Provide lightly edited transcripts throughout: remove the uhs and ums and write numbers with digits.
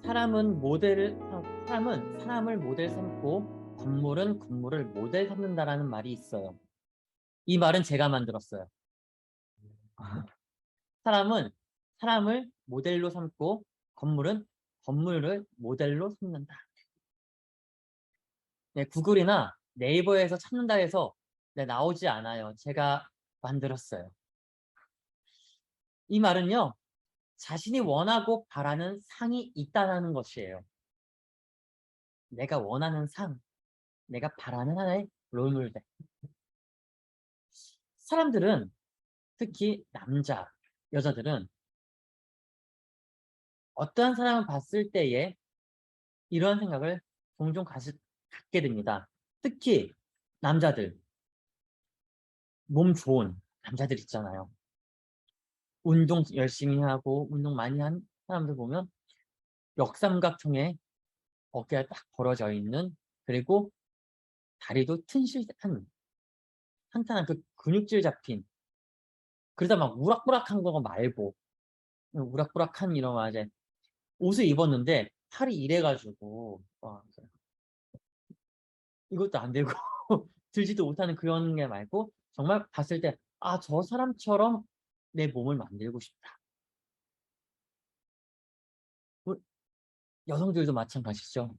사람은 사람을 모델 삼고 건물은 건물을 모델 삼는다라는 말이 있어요. 이 말은 제가 만들었어요. 사람은 사람을 모델로 삼고 건물은 건물을 모델로 삼는다. 네, 구글이나 네이버에서 찾는다 해서 네, 나오지 않아요. 제가 만들었어요. 이 말은요, 자신이 원하고 바라는 상이 있다는 것이에요. 내가 원하는 상, 내가 바라는 하나의 롤모델. 사람들은 특히 여자들은 어떠한 사람을 봤을 때에 이러한 생각을 종종 갖게 됩니다. 특히 남자들, 몸 좋은 남자들 있잖아요. 운동 열심히 하고 운동 많이 한 사람들 보면 역삼각형의 어깨가 딱 벌어져 있는, 그리고 다리도 튼실한 탄탄한 그 근육질 잡힌, 그러다 막 우락부락한 거 말고 우락부락한 이런 이제 옷을 입었는데 팔이 이래가지고 이것도 안 되고 들지도 못하는 그런 게 말고 정말 봤을 때 저 사람처럼 내 몸을 만들고 싶다. 뭐, 여성들도 마찬가지죠.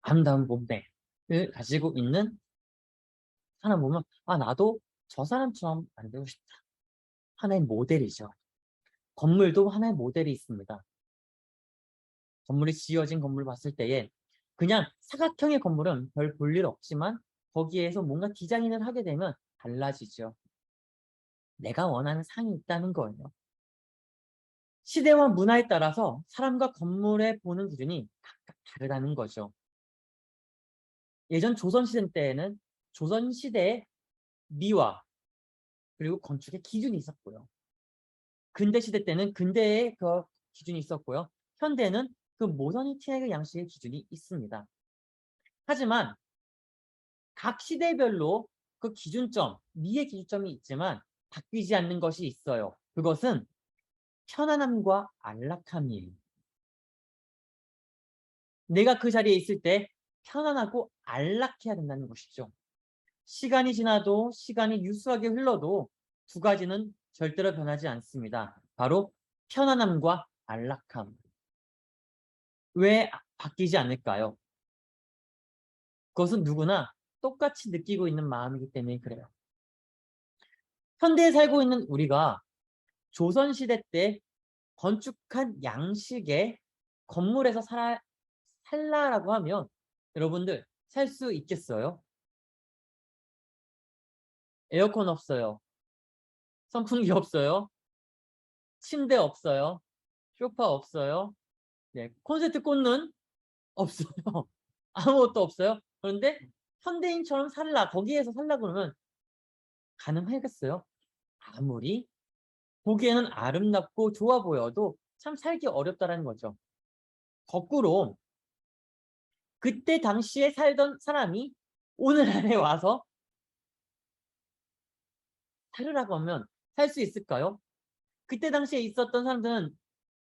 아름다운 몸매를 가지고 있는 사람 보면 나도 저 사람처럼 만들고 싶다. 하나의 모델이죠. 건물도 하나의 모델이 있습니다. 건물이 지어진 건물 봤을 때에 그냥 사각형의 건물은 별 볼 일 없지만 거기에서 뭔가 디자인을 하게 되면 달라지죠. 내가 원하는 상이 있다는 거예요. 시대와 문화에 따라서 사람과 건물에 보는 기준이 각각 다르다는 거죠. 예전 조선시대 때에는 조선시대의 미화 그리고 건축의 기준이 있었고요. 근대시대 때는 근대의 그 기준이 있었고요. 현대는 그 모더니티의 양식의 기준이 있습니다. 하지만 각 시대별로 그 기준점, 미의 기준점이 있지만 바뀌지 않는 것이 있어요. 그것은 편안함과 안락함이에요. 내가 그 자리에 있을 때 편안하고 안락해야 된다는 것이죠. 시간이 지나도 시간이 유수하게 흘러도 두 가지는 절대로 변하지 않습니다. 바로 편안함과 안락함. 왜 바뀌지 않을까요? 그것은 누구나 똑같이 느끼고 있는 마음이기 때문에 그래요. 현대에 살고 있는 우리가 조선시대 때 건축한 양식의 건물에서 살라라고 하면 여러분들 살 수 있겠어요? 에어컨 없어요. 선풍기 없어요. 침대 없어요. 소파 없어요. 네, 콘센트 꽂는 없어요. 아무것도 없어요. 그런데 현대인처럼 거기에서 살라 그러면 가능하겠어요? 아무리 보기에는 아름답고 좋아 보여도 참 살기 어렵다라는 거죠. 거꾸로 그때 당시에 살던 사람이 오늘날에 와서 살으라고 하면 살 수 있을까요? 그때 당시에 있었던 사람들은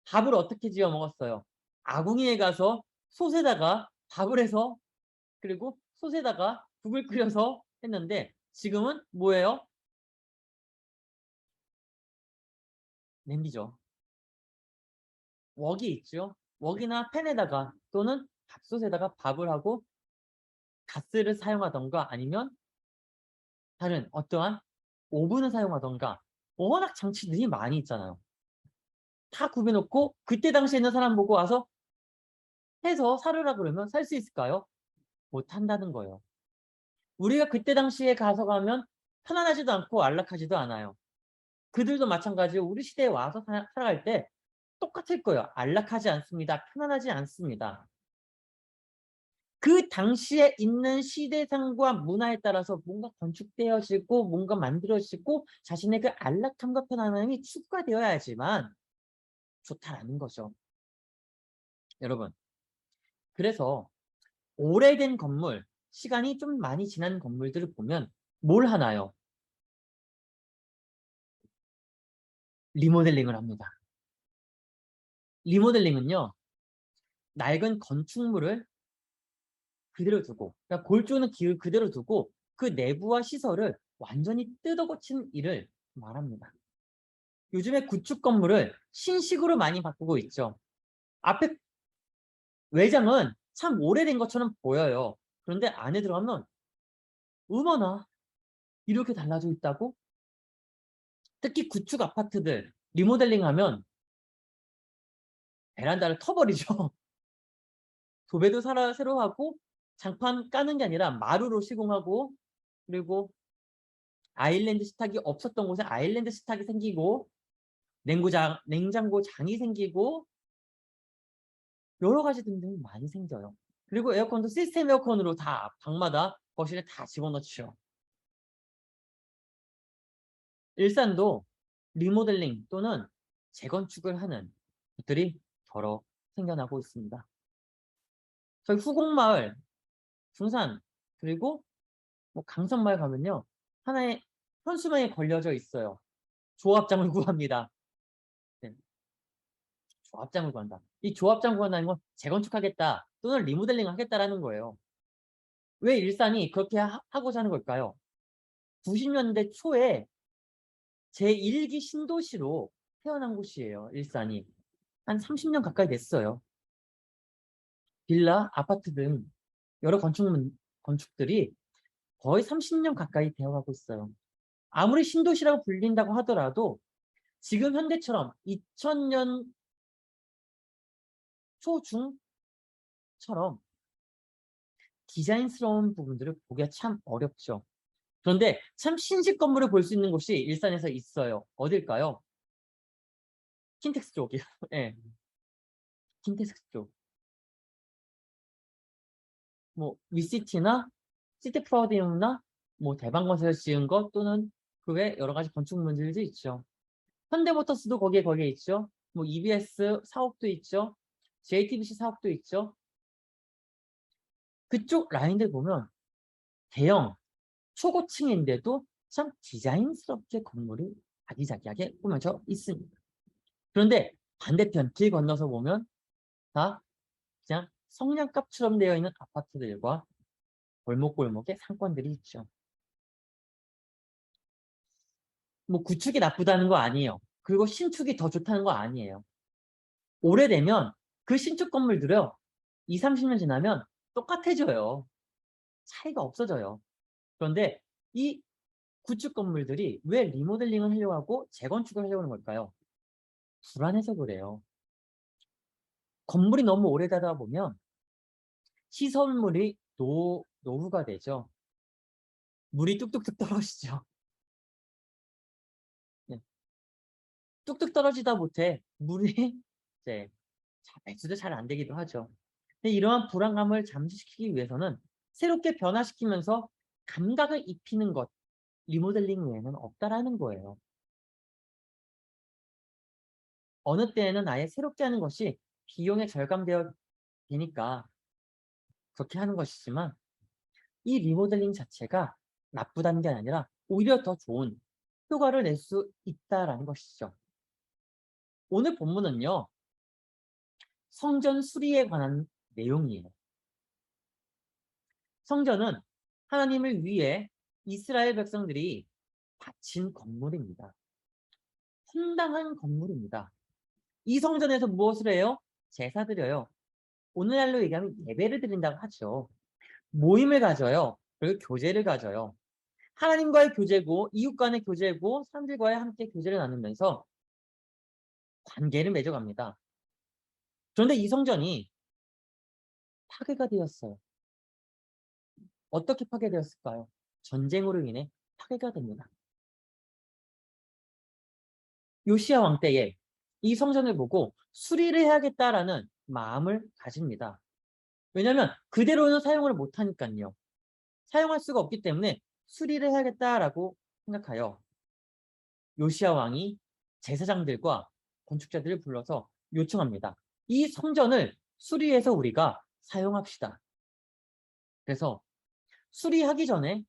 밥을 어떻게 지어 먹었어요? 아궁이에 가서 솥에다가 밥을 해서, 그리고 솥에다가 국을 끓여서 했는데 지금은 뭐예요? 냄비죠. 웍이 있죠. 웍이나 팬에다가 또는 밥솥에다가 밥을 하고 가스를 사용하던가 아니면 다른 어떠한 오븐을 사용하던가 워낙 장치들이 많이 있잖아요. 다 구비해 놓고 그때 당시에 있는 사람 보고 와서 해서 살으라 그러면 살 수 있을까요? 못 한다는 거예요. 우리가 그때 당시에 가서 가면 편안하지도 않고 안락하지도 않아요. 그들도 마찬가지로 우리 시대에 와서 살아갈 때 똑같을 거예요. 안락하지 않습니다. 편안하지 않습니다. 그 당시에 있는 시대상과 문화에 따라서 뭔가 건축되어지고 뭔가 만들어지고 자신의 그 안락함과 편안함이 추가되어야지만 좋다라는 거죠. 여러분, 그래서 오래된 건물, 시간이 좀 많이 지난 건물들을 보면 뭘 하나요? 리모델링을 합니다. 리모델링은요, 낡은 건축물을 그대로 두고, 그러니까 골조는 그대로 두고 그 내부와 시설을 완전히 뜯어 고치는 일을 말합니다. 요즘에 구축 건물을 신식으로 많이 바꾸고 있죠. 앞에 외장은 참 오래된 것처럼 보여요. 그런데 안에 들어가면 어머나 이렇게 달라져 있다고? 특히 구축 아파트들 리모델링하면 베란다를 터버리죠. 도배도 새로 하고 장판 까는 게 아니라 마루로 시공하고, 그리고 아일랜드 식탁이 없었던 곳에 아일랜드 식탁이 생기고 냉장고 장이 생기고 여러 가지 등등 많이 생겨요. 그리고 에어컨도 시스템 에어컨으로 다 방마다 거실에 다 집어넣죠. 일산도 리모델링 또는 재건축을 하는 것들이 여러 생겨나고 있습니다. 저희 후곡마을, 중산, 그리고 뭐 강선마을 가면요, 하나의 현수막에 걸려져 있어요. 조합장을 구합니다. 네, 조합장을 구한다. 이 조합장 구한다는 건 재건축하겠다 또는 리모델링 하겠다라는 거예요. 왜 일산이 그렇게 하고자 하는 걸까요? 90년대 초에 제1기 신도시로 태어난 곳이에요. 일산이. 한 30년 가까이 됐어요. 빌라, 아파트 등 여러 건축들이 거의 30년 가까이 되어가고 있어요. 아무리 신도시라고 불린다고 하더라도 지금 현대처럼 2000년 초중처럼 디자인스러운 부분들을 보기가 참 어렵죠. 그런데 참 신식 건물을 볼 수 있는 곳이 일산에서 있어요. 어딜까요? 킨텍스 쪽이요. 네, 킨텍스 쪽. 뭐 위시티나 시티프라우디움나 뭐 대방건설에서 지은 것 또는 그 외 여러 가지 건축물들도 있죠. 현대모터스도 거기에 있죠. 뭐 EBS 사옥도 있죠. JTBC 사옥도 있죠. 그쪽 라인들 보면 대형 초고층인데도 참 디자인스럽게 건물이 아기자기하게 꾸며져 있습니다. 그런데 반대편 길 건너서 보면 다 그냥 성냥갑처럼 되어 있는 아파트들과 골목골목의 상권들이 있죠. 뭐 구축이 나쁘다는 거 아니에요. 그리고 신축이 더 좋다는 거 아니에요. 오래되면 그 신축 건물들요, 20, 30년 지나면 똑같아져요. 차이가 없어져요. 그런데 이 구축 건물들이 왜 리모델링을 하려고 하고 재건축을 하려고 하는 걸까요? 불안해서 그래요. 건물이 너무 오래되다 보면 시설물이 노후가 되죠. 물이 뚝뚝뚝 떨어지죠. 네. 뚝뚝 떨어지다 못해 물이 이제 배수도 잘 안 되기도 하죠. 근데 이러한 불안감을 잠식시키기 위해서는 새롭게 변화시키면서 감각을 입히는 것, 리모델링 외에는 없다라는 거예요. 어느 때에는 아예 새롭게 하는 것이 비용에 절감되어 되니까 그렇게 하는 것이지만 이 리모델링 자체가 나쁘다는 게 아니라 오히려 더 좋은 효과를 낼 수 있다라는 것이죠. 오늘 본문은요, 성전 수리에 관한 내용이에요. 성전은 하나님을 위해 이스라엘 백성들이 바친 건물입니다. 헌당한 건물입니다. 이 성전에서 무엇을 해요? 제사 드려요. 오늘날로 얘기하면 예배를 드린다고 하죠. 모임을 가져요. 그리고 교제를 가져요. 하나님과의 교제고 이웃 간의 교제고 사람들과의 함께 교제를 나누면서 관계를 맺어갑니다. 그런데 이 성전이 파괴가 되었어요. 어떻게 파괴되었을까요? 전쟁으로 인해 파괴가 됩니다. 요시야 왕 때에 이 성전을 보고 수리를 해야겠다라는 마음을 가집니다. 왜냐하면 그대로는 사용을 못하니까요. 사용할 수가 없기 때문에 수리를 해야겠다라고 생각하여 요시야 왕이 제사장들과 건축자들을 불러서 요청합니다. 이 성전을 수리해서 우리가 사용합시다. 그래서 수리하기 전에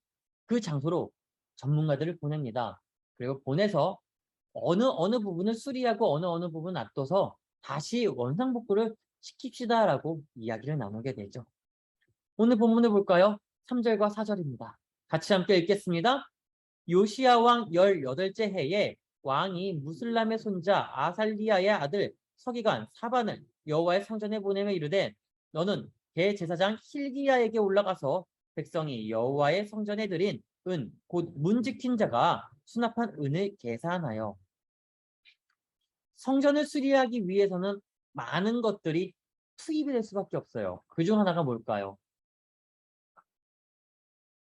그 장소로 전문가들을 보냅니다. 그리고 보내서 어느 부분을 수리하고 어느 부분 놔둬서 다시 원상복구를 시킵시다라고 이야기를 나누게 되죠. 오늘 본문을 볼까요? 3절과 4절입니다. 같이 함께 읽겠습니다. 요시야 왕 18째 해에 왕이 무슬람의 손자 아살리야의 아들 서기관 사반을 여호와의 성전에 보내며 이르되 너는 대제사장 hil기야에게 올라가서 백성이 여호와의 성전에 드린 은 곧 문 지킨 자가 수납한 은을 계산하여 성전을 수리하기 위해서는 많은 것들이 투입이 될 수밖에 없어요. 그중 하나가 뭘까요?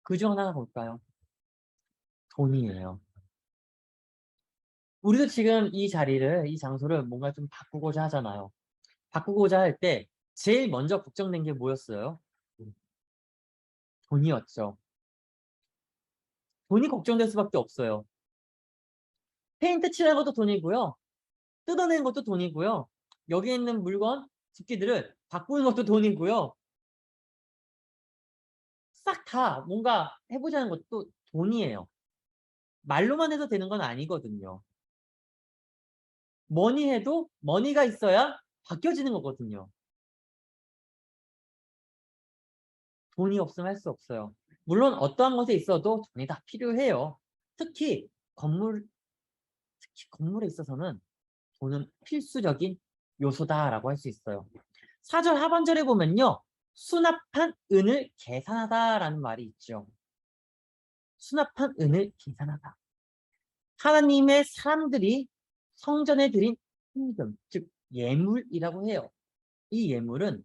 그중 하나가 뭘까요? 돈이에요. 우리도 지금 이 자리를, 이 장소를 뭔가 좀 바꾸고자 하잖아요. 바꾸고자 할 때 제일 먼저 걱정된 게 뭐였어요? 돈이었죠. 돈이 걱정될 수밖에 없어요. 페인트 칠하는 것도 돈이고요. 뜯어내는 것도 돈이고요. 여기 있는 물건, 집기들을 바꾸는 것도 돈이고요. 싹 다 뭔가 해보자는 것도 돈이에요. 말로만 해도 되는 건 아니거든요. 뭐니 해도 머니가 있어야 바뀌어지는 거거든요. 돈이 없으면 할 수 없어요. 물론 어떠한 것에 있어도 돈이 다 필요해요. 특히 건물에 있어서는 돈은 필수적인 요소다라고 할 수 있어요. 4절 하반절에 보면요. 수납한 은을 계산하다라는 말이 있죠. 수납한 은을 계산하다. 하나님의 사람들이 성전에 드린 헌금, 즉 예물이라고 해요. 이 예물은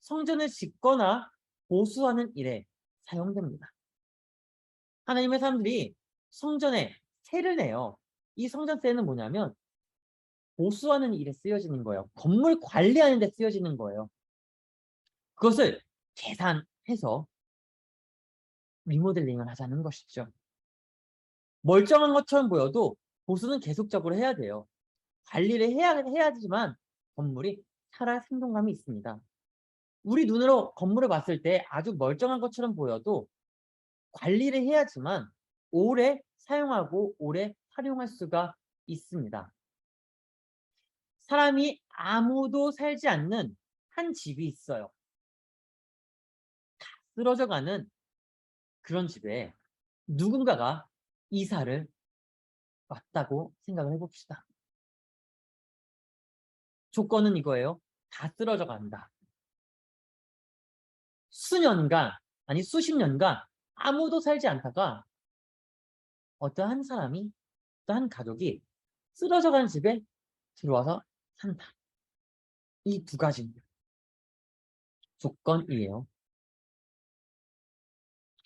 성전을 짓거나 보수하는 일에 사용됩니다. 하나님의 사람들이 성전에 세를 내요. 이 성전세는 뭐냐면 보수하는 일에 쓰여지는 거예요. 건물 관리하는 데 쓰여지는 거예요. 그것을 계산해서 리모델링을 하자는 것이죠. 멀쩡한 것처럼 보여도 보수는 계속적으로 해야 돼요. 관리를 해야지만 건물이 살아 생동감이 있습니다. 우리 눈으로 건물을 봤을 때 아주 멀쩡한 것처럼 보여도 관리를 해야지만 오래 사용하고 오래 활용할 수가 있습니다. 사람이 아무도 살지 않는 한 집이 있어요. 다 쓰러져가는 그런 집에 누군가가 이사를 왔다고 생각을 해봅시다. 조건은 이거예요. 다 쓰러져 간다. 수년간, 아니 수십 년간 아무도 살지 않다가 어떠한 사람이, 어떠한 가족이 쓰러져 가는 집에 들어와서 산다. 이 두 가지 조건이에요.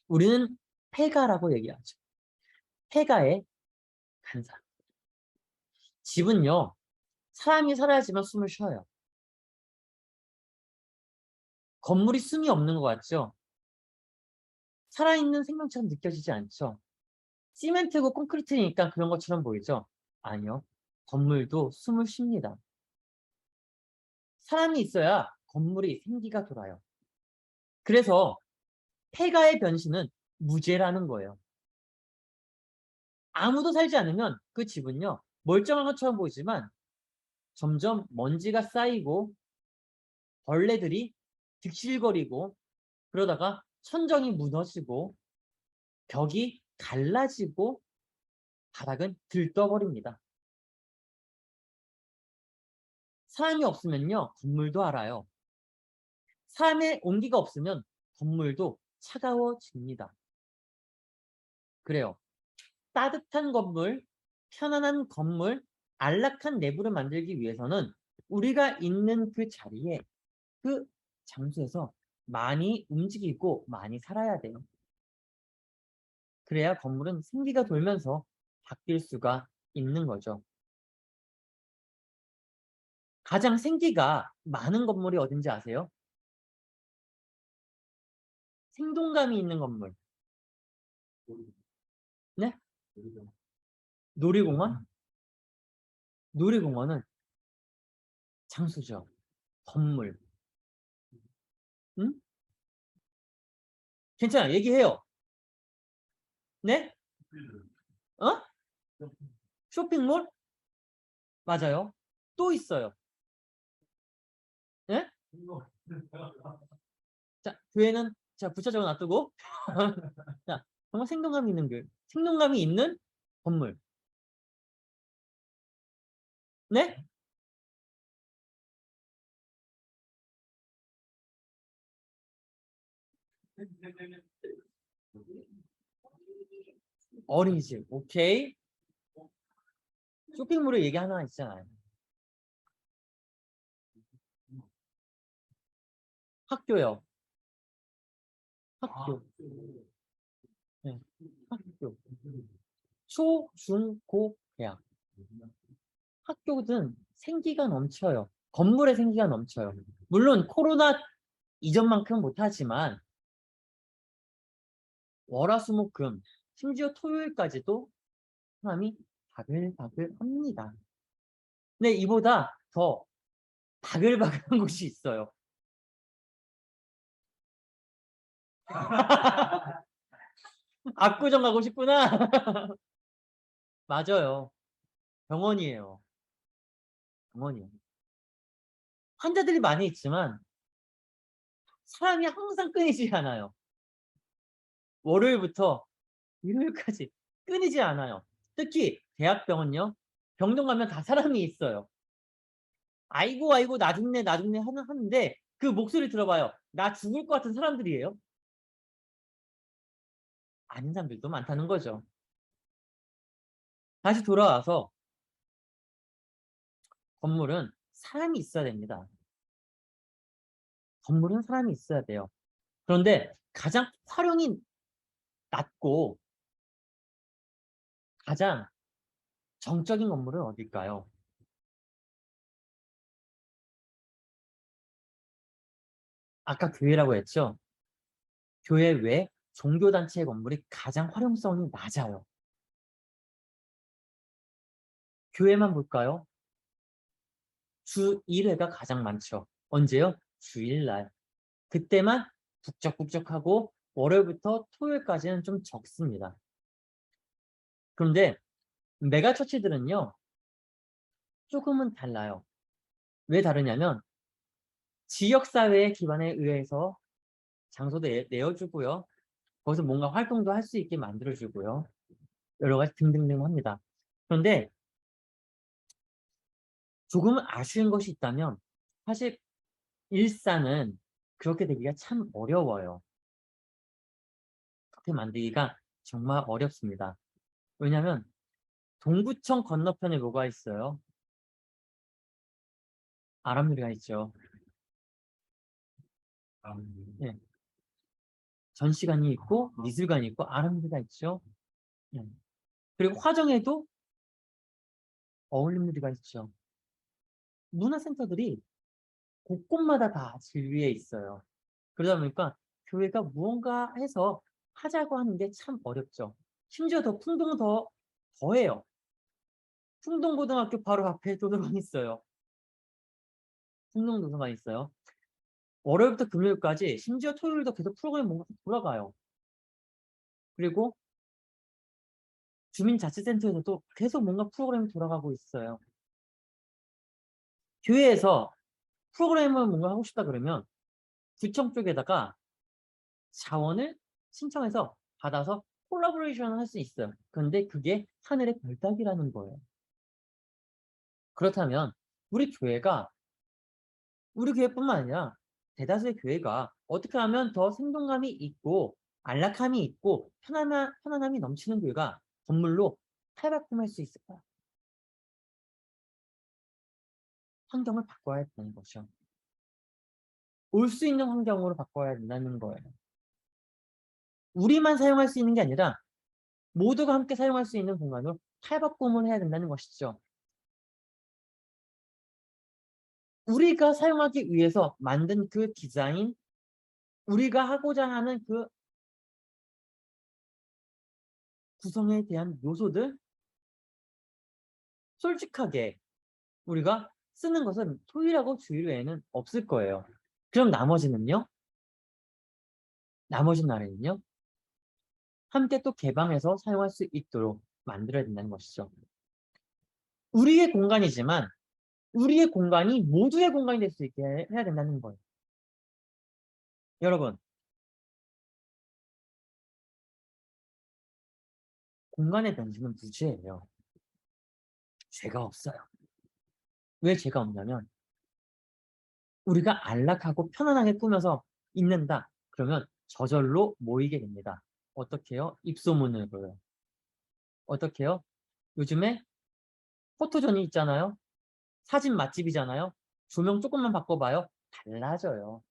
우리는 폐가라고 얘기하죠. 폐가에 간 사람. 집은요, 사람이 살아야지만 숨을 쉬어요. 건물이 숨이 없는 것 같죠? 살아있는 생명처럼 느껴지지 않죠? 시멘트고 콘크리트니까 그런 것처럼 보이죠? 아니요. 건물도 숨을 쉽니다. 사람이 있어야 건물이 생기가 돌아요. 그래서 폐가의 변신은 무죄라는 거예요. 아무도 살지 않으면 그 집은요, 멀쩡한 것처럼 보이지만 점점 먼지가 쌓이고 벌레들이 득실거리고 그러다가 천정이 무너지고 벽이 갈라지고 바닥은 들떠버립니다. 사람이 없으면요, 건물도 알아요. 사람의 온기가 없으면 건물도 차가워집니다. 그래요. 따뜻한 건물, 편안한 건물, 안락한 내부를 만들기 위해서는 우리가 있는 그 자리에, 그 장소에서 많이 움직이고 많이 살아야 돼요. 그래야 건물은 생기가 돌면서 바뀔 수가 있는 거죠. 가장 생기가 많은 건물이 어딘지 아세요? 생동감이 있는 건물. 네? 놀이공원? 놀이공원은 장소죠. 건물. 응? 괜찮아. 얘기해요. 네? 어? 쇼핑몰? 맞아요. 또 있어요. 자, 교회는 자 부차적으로 놔두고 자 정말 생동감이 있는 교회, 생동감이 있는 건물. 네? 어린이집. 오케이. 쇼핑몰에 얘기 하나 있잖아요. 학교요. 학교. 네. 학교. 초, 중, 고, 대학. 학교든 생기가 넘쳐요. 건물에 생기가 넘쳐요. 물론 코로나 이전만큼 못하지만 월화수목금 심지어 토요일까지도 사람이 바글바글 합니다. 근데 이보다 더 바글바글한 곳이 있어요. 압구정 가고 싶구나. 맞아요. 병원이에요. 병원이에요. 환자들이 많이 있지만 사람이 항상 끊이지 않아요. 월요일부터 일요일까지 끊이지 않아요. 특히 대학병원요. 병동 가면 다 사람이 있어요. 아이고 아이고 나 죽네 나 죽네 하는데 그 목소리 들어봐요. 나 죽을 것 같은 사람들이에요. 아닌 사람들도 많다는 거죠. 다시 돌아와서 건물은 사람이 있어야 됩니다. 건물은 사람이 있어야 돼요. 그런데 가장 활용이 낮고 가장 정적인 건물은 어딜까요? 아까 교회라고 했죠? 교회 외 종교단체의 건물이 가장 활용성이 낮아요. 교회만 볼까요? 주 1회가 가장 많죠. 언제요? 주일날. 그때만 북적북적하고 월요일부터 토요일까지는 좀 적습니다. 그런데 메가처치들은요. 조금은 달라요. 왜 다르냐면 지역사회의 기반에 의해서 장소도 내어주고요. 거기서 뭔가 활동도 할 수 있게 만들어주고요. 여러 가지 등등등 합니다. 그런데 조금 아쉬운 것이 있다면 사실 일산은 그렇게 되기가 참 어려워요. 그렇게 만들기가 정말 어렵습니다. 왜냐하면 동구청 건너편에 뭐가 있어요? 아람누리가 있죠. 네. 전시관이 있고 미술관이 있고 아람누리가 있죠. 네. 그리고 화정에도 어울림누리가 있죠. 문화센터들이 곳곳마다 다 진리에 있어요. 그러다 보니까 교회가 무언가 해서 하자고 하는 게 참 어렵죠. 심지어 더 풍동은 더해요. 풍동고등학교 바로 앞에 도서관이 있어요. 풍동도서관이 있어요. 월요일부터 금요일까지 심지어 토요일도 계속 프로그램이 뭔가 돌아가요. 그리고 주민자치센터에서도 계속 뭔가 프로그램이 돌아가고 있어요. 교회에서 프로그램을 뭔가 하고 싶다 그러면 구청 쪽에다가 자원을 신청해서 받아서 콜라보레이션을 할 수 있어요. 그런데 그게 하늘의 별 따기라는 거예요. 그렇다면 우리 교회뿐만 아니라 대다수의 교회가 어떻게 하면 더 생동감이 있고 안락함이 있고 편안함이 넘치는 교회가 건물로 탈바꿈할 수 있을까요? 환경을 바꿔야 된다는 거죠. 올 수 있는 환경으로 바꿔야 된다는 거예요. 우리만 사용할 수 있는 게 아니라 모두가 함께 사용할 수 있는 공간으로 탈바꿈을 해야 된다는 것이죠. 우리가 사용하기 위해서 만든 그 디자인, 우리가 하고자 하는 그 구성에 대한 요소들, 솔직하게 우리가 쓰는 것은 토요일하고 주일 외에는 없을 거예요. 그럼 나머지는요? 나머지 날에는요? 함께 또 개방해서 사용할 수 있도록 만들어야 된다는 것이죠. 우리의 공간이지만 우리의 공간이 모두의 공간이 될 수 있게 해야 된다는 거예요. 여러분, 공간의 변수는 무죄예요. 죄가 없어요. 왜 죄가 없냐면 우리가 안락하고 편안하게 꾸며서 있는다. 그러면 저절로 모이게 됩니다. 어떻게 해요? 입소문으로요. 어떻게 해요? 요즘에 포토존이 있잖아요. 사진 맛집이잖아요. 조명 조금만 바꿔봐요. 달라져요.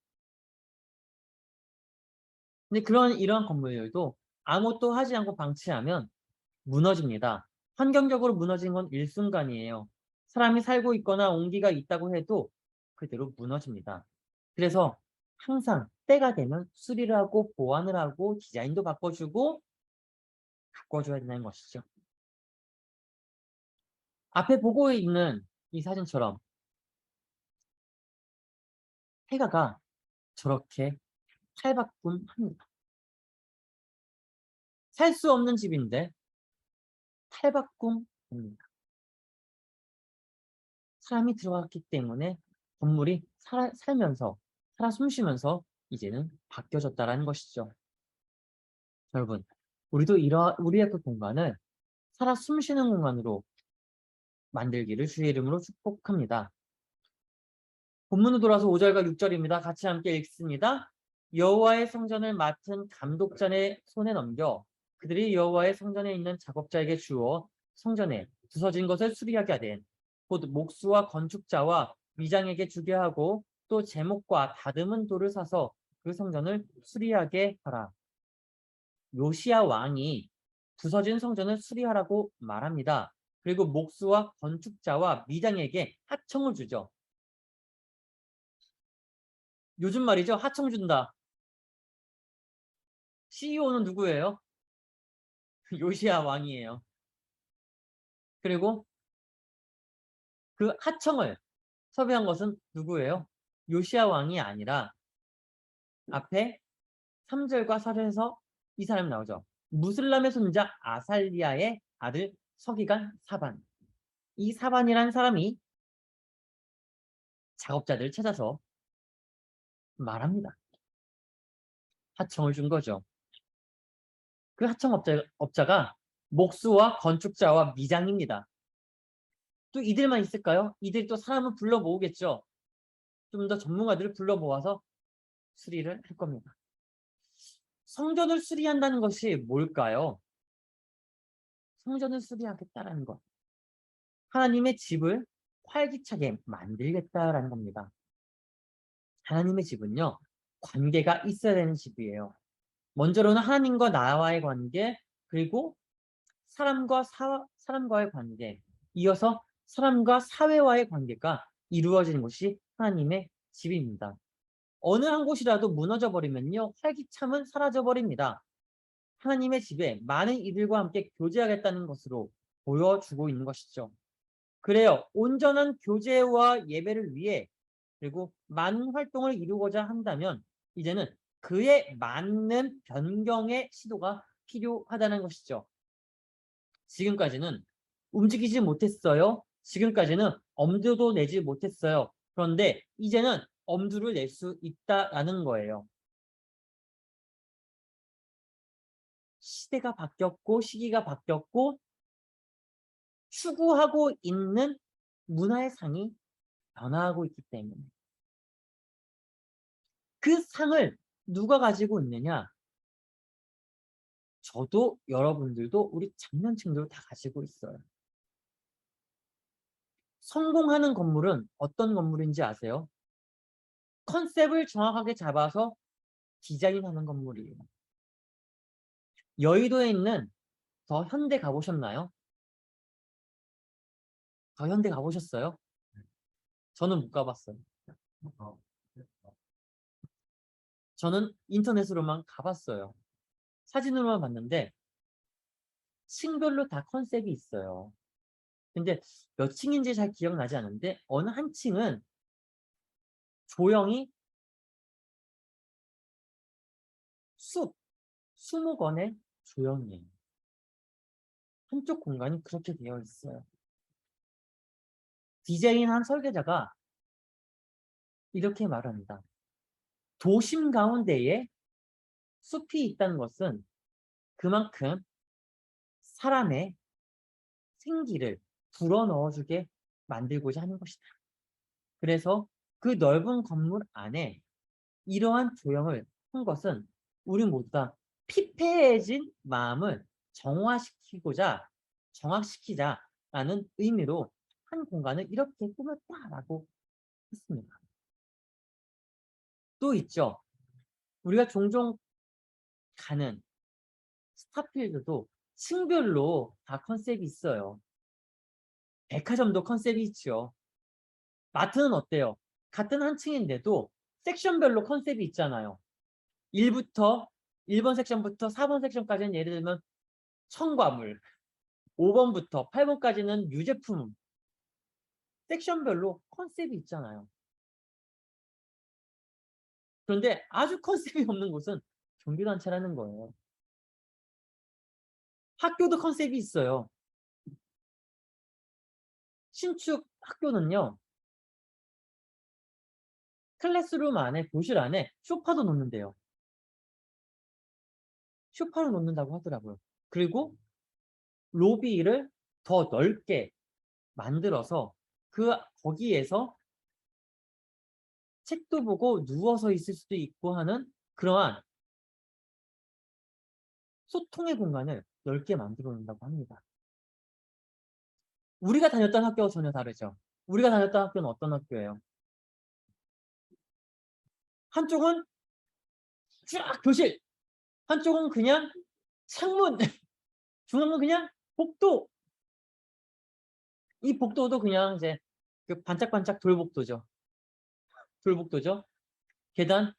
근데 이러한 건물들도 아무것도 하지 않고 방치하면 무너집니다. 환경적으로 무너진 건 일순간이에요. 사람이 살고 있거나 온기가 있다고 해도 그대로 무너집니다. 그래서 항상 때가 되면 수리를 하고 보완을 하고 디자인도 바꿔주고 바꿔줘야 된다는 것이죠. 앞에 보고 있는 이 사진처럼 폐가가 저렇게 탈바꿈합니다. 살 수 없는 집인데 탈바꿈입니다. 사람이 들어왔기 때문에 건물이 살면서 살아 숨쉬면서 이제는 바뀌어졌다라는 것이죠. 여러분, 우리도 우리의 그 공간을 살아 숨쉬는 공간으로 만들기를 주의 이름으로 축복합니다. 본문으로 돌아서 5절과 6절입니다. 같이 함께 읽습니다. 여호와의 성전을 맡은 감독자의 손에 넘겨 그들이 여호와의 성전에 있는 작업자에게 주어 성전에 부서진 것을 수리하게 하되 곧 목수와 건축자와 미장에게 주게 하고 또 제목과 다듬은 돌을 사서 그 성전을 수리하게 하라. 요시야 왕이 부서진 성전을 수리하라고 말합니다. 그리고 목수와 건축자와 미장에게 하청을 주죠. 요즘 말이죠. 하청 준다. CEO는 누구예요? 요시야 왕이에요. 그리고 그 하청을 섭외한 것은 누구예요? 요시야 왕이 아니라 앞에 3절과 4절에서 이 사람이 나오죠. 무슬람의 손자 아살리아의 아들 서기관 사반. 이 사반이라는 사람이 작업자들을 찾아서 말합니다. 하청을 준 거죠. 그 하청업자가 목수와 건축자와 미장입니다. 또 이들만 있을까요? 이들이 또 사람을 불러 모으겠죠. 좀 더 전문가들을 불러 모아서 수리를 할 겁니다. 성전을 수리한다는 것이 뭘까요? 성전을 수리하겠다라는 것. 하나님의 집을 활기차게 만들겠다라는 겁니다. 하나님의 집은요, 관계가 있어야 되는 집이에요. 먼저로는 하나님과 나와의 관계, 그리고 사람과의 관계, 이어서 사람과 사회와의 관계가 이루어지는 것이 하나님의 집입니다. 어느 한 곳이라도 무너져 버리면요, 활기참은 사라져 버립니다. 하나님의 집에 많은 이들과 함께 교제하겠다는 것으로 보여주고 있는 것이죠. 그래요. 온전한 교제와 예배를 위해 그리고 많은 활동을 이루고자 한다면 이제는 그에 맞는 변경의 시도가 필요하다는 것이죠. 지금까지는 움직이지 못했어요. 지금까지는 엄두도 내지 못했어요. 그런데 이제는 엄두를 낼 수 있다라는 거예요. 시대가 바뀌었고 시기가 바뀌었고 추구하고 있는 문화의 상이 변화하고 있기 때문에 그 상을 누가 가지고 있느냐? 저도 여러분들도 우리 장년층도 다 가지고 있어요. 성공하는 건물은 어떤 건물인지 아세요? 컨셉을 정확하게 잡아서 디자인하는 건물이에요. 여의도에 있는 더 현대 가보셨나요? 더 현대 가보셨어요? 저는 못 가봤어요. 저는 인터넷으로만 가봤어요. 사진으로만 봤는데 층별로 다 컨셉이 있어요. 근데 몇 층인지 잘 기억나지 않는데 어느 한 층은 조형이 수목원의 조형이에요. 한쪽 공간이 그렇게 되어 있어요. 디자인한 설계자가 이렇게 말합니다. 도심 가운데에 숲이 있다는 것은 그만큼 사람의 생기를 불어넣어주게 만들고자 하는 것이다. 그래서 그 넓은 건물 안에 이러한 조형을 한 것은 우리 모두 다 피폐해진 마음을 정화시키자라는 의미로 한 공간을 이렇게 꾸몄다라고 했습니다. 또 있죠. 우리가 종종 가는 스타필드도 층별로 다 컨셉이 있어요. 백화점도 컨셉이 있죠. 마트는 어때요? 같은 한 층인데도 섹션별로 컨셉이 있잖아요. 1번 섹션부터 4번 섹션까지는 예를 들면 첨가물, 5번부터 8번까지는 유제품, 섹션별로 컨셉이 있잖아요. 그런데 아주 컨셉이 없는 곳은 종교단체라는 거예요. 학교도 컨셉이 있어요. 신축 학교는요. 클래스룸 안에, 교실 안에 소파도 놓는데요. 소파를 놓는다고 하더라고요. 그리고 로비를 더 넓게 만들어서 거기에서 책도 보고 누워서 있을 수도 있고 하는 그러한 소통의 공간을 넓게 만들어 놓는다고 합니다. 우리가 다녔던 학교와 전혀 다르죠. 우리가 다녔던 학교는 어떤 학교예요? 한쪽은 쫙 교실, 한쪽은 그냥 창문, 중앙은 그냥 복도. 이 복도도 그냥 이제 그 반짝반짝 돌복도죠. 돌복도죠. 계단,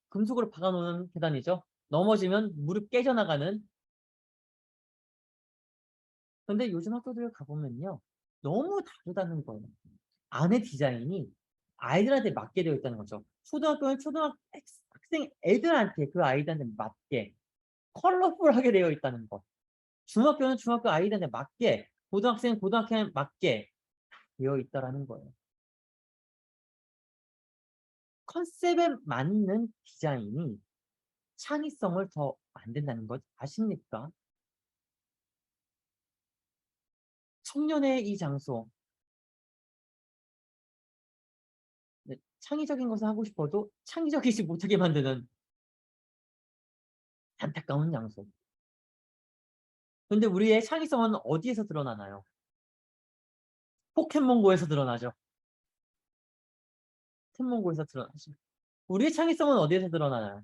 금속으로 박아놓은 계단이죠. 넘어지면 무릎 깨져나가는. 근데 요즘 학교들 가보면요. 너무 다르다는 거예요. 안에 디자인이 아이들한테 맞게 되어 있다는 거죠. 초등학교는 학생 애들한테 그 아이들한테 맞게 컬러풀하게 되어 있다는 것. 중학교는 중학교 아이들한테 맞게, 고등학생은 고등학교에 맞게 되어 있다라는 거예요. 컨셉에 맞는 디자인이 창의성을 더 만든다는 것 아십니까? 청년의 이 장소, 네, 창의적인 것을 하고 싶어도 창의적이지 못하게 만드는 안타까운 장소. 근데 우리의 창의성은 어디에서 드러나나요? 포켓몬고에서 드러나죠. 포켓몬고에서 드러나죠. 우리의 창의성은 어디에서 드러나나요?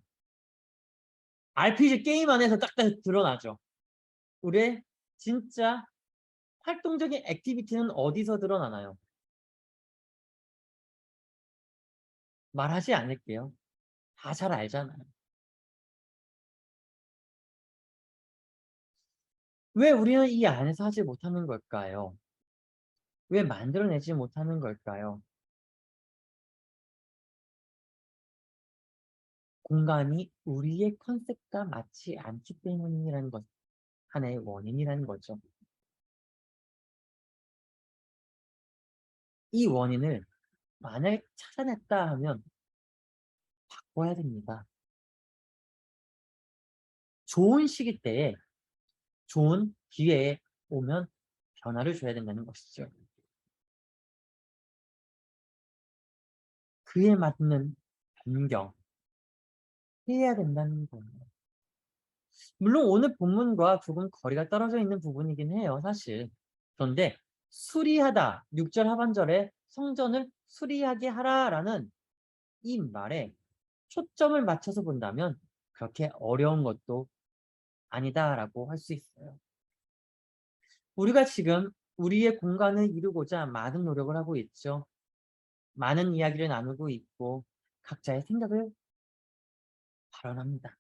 RPG 게임 안에서 딱 드러나죠. 우리의 진짜 활동적인 액티비티는 어디서 드러나나요? 말하지 않을게요. 다 잘 알잖아요. 왜 우리는 이 안에서 하지 못하는 걸까요? 왜 만들어내지 못하는 걸까요? 공간이 우리의 컨셉과 맞지 않기 때문이라는 것, 하나의 원인이라는 거죠. 이 원인을 만약 찾아냈다 하면 바꿔야 됩니다. 좋은 시기 때에 좋은 기회에 오면 변화를 줘야 된다는 것이죠. 그에 맞는 변경 해야 된다는 거예요. 물론 오늘 본문과 조금 거리가 떨어져 있는 부분이긴 해요, 사실. 그런데 수리하다, 6절 하반절에 성전을 수리하게 하라라는 이 말에 초점을 맞춰서 본다면 그렇게 어려운 것도 아니다라고 할 수 있어요. 우리가 지금 우리의 공간을 이루고자 많은 노력을 하고 있죠. 많은 이야기를 나누고 있고 각자의 생각을 발언합니다.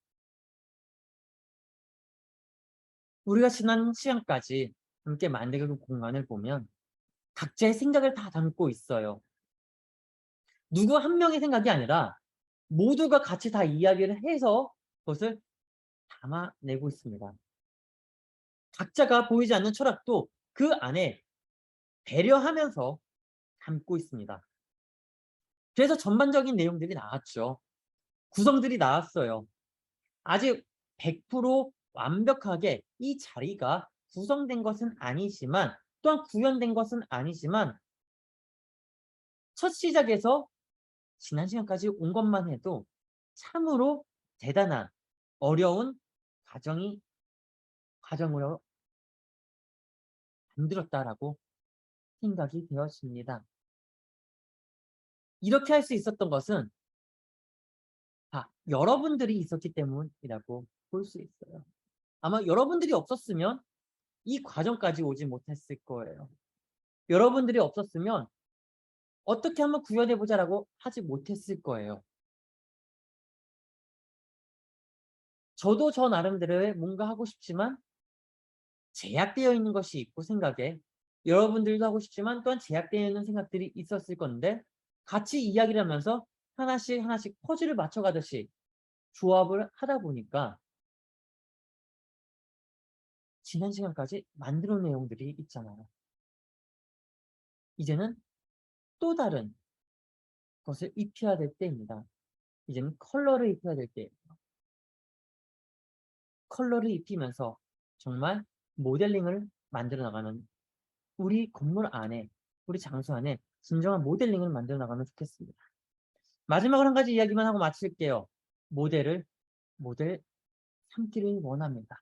우리가 지난 시간까지 함께 만들고 공간을 보면 각자의 생각을 다 담고 있어요. 누구 한 명의 생각이 아니라 모두가 같이 다 이야기를 해서 그것을 담아내고 있습니다. 각자가 보이지 않는 철학도 그 안에 배려하면서 담고 있습니다. 그래서 전반적인 내용들이 나왔죠. 구성들이 나왔어요. 아직 100% 완벽하게 이 자리가 구성된 것은 아니지만 또한 구현된 것은 아니지만 첫 시작에서 지난 시간까지 온 것만 해도 참으로 대단한 어려운 과정으로 만들었다라고 생각이 되었습니다. 이렇게 할 수 있었던 것은 여러분들이 있었기 때문이라고 볼 수 있어요. 아마 여러분들이 없었으면 이 과정까지 오지 못했을 거예요. 여러분들이 없었으면 어떻게 한번 구현해 보자라고 하지 못했을 거예요. 저도 저 나름대로의 뭔가 하고 싶지만 제약되어 있는 것이 있고 생각에 여러분들도 하고 싶지만 또한 제약되어 있는 생각들이 있었을 건데 같이 이야기를 하면서 하나씩 하나씩 퍼즐을 맞춰가듯이 조합을 하다 보니까 지난 시간까지 만들어 온 내용들이 있잖아요. 이제는 또 다른 것을 입혀야 될 때입니다. 이제는 컬러를 입혀야 될 때예요. 컬러를 입히면서 정말 모델링을 만들어 나가는 우리 건물 안에, 우리 장소 안에 진정한 모델링을 만들어 나가면 좋겠습니다. 마지막으로 한 가지 이야기만 하고 마칠게요. 모델 삼기를 원합니다.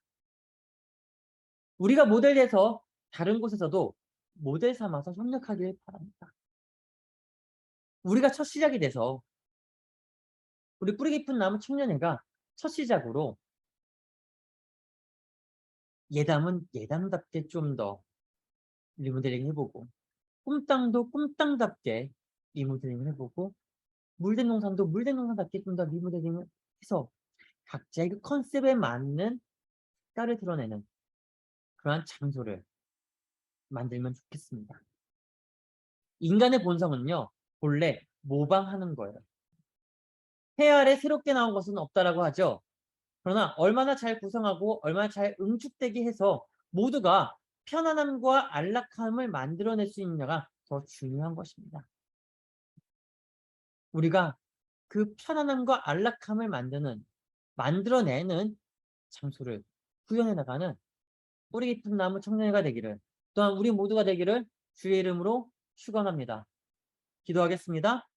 우리가 모델에서 다른 곳에서도 모델 삼아서 협력하길 바랍니다. 우리가 첫 시작이 돼서 우리 뿌리 깊은 나무 청년회가 첫 시작으로 예담은 예담답게 좀 더 리모델링 해보고 꿈땅도 꿈땅답게 리모델링을 해보고 물된 농산도 물된 농산답게 좀 더 리모델링을 해서 각자의 그 컨셉에 맞는 색깔을 드러내는 그러한 장소를 만들면 좋겠습니다. 인간의 본성은요, 본래 모방하는 거예요. 해 아래 새롭게 나온 것은 없다라고 하죠. 그러나 얼마나 잘 구성하고 얼마나 잘 응축되게 해서 모두가 편안함과 안락함을 만들어낼 수 있느냐가 더 중요한 것입니다. 우리가 그 편안함과 안락함을 만들어내는 장소를 구현해 나가는 뿌리 깊은 나무 청년회가 되기를 또한 우리 모두가 되기를 주의 이름으로 축원합니다. 기도하겠습니다.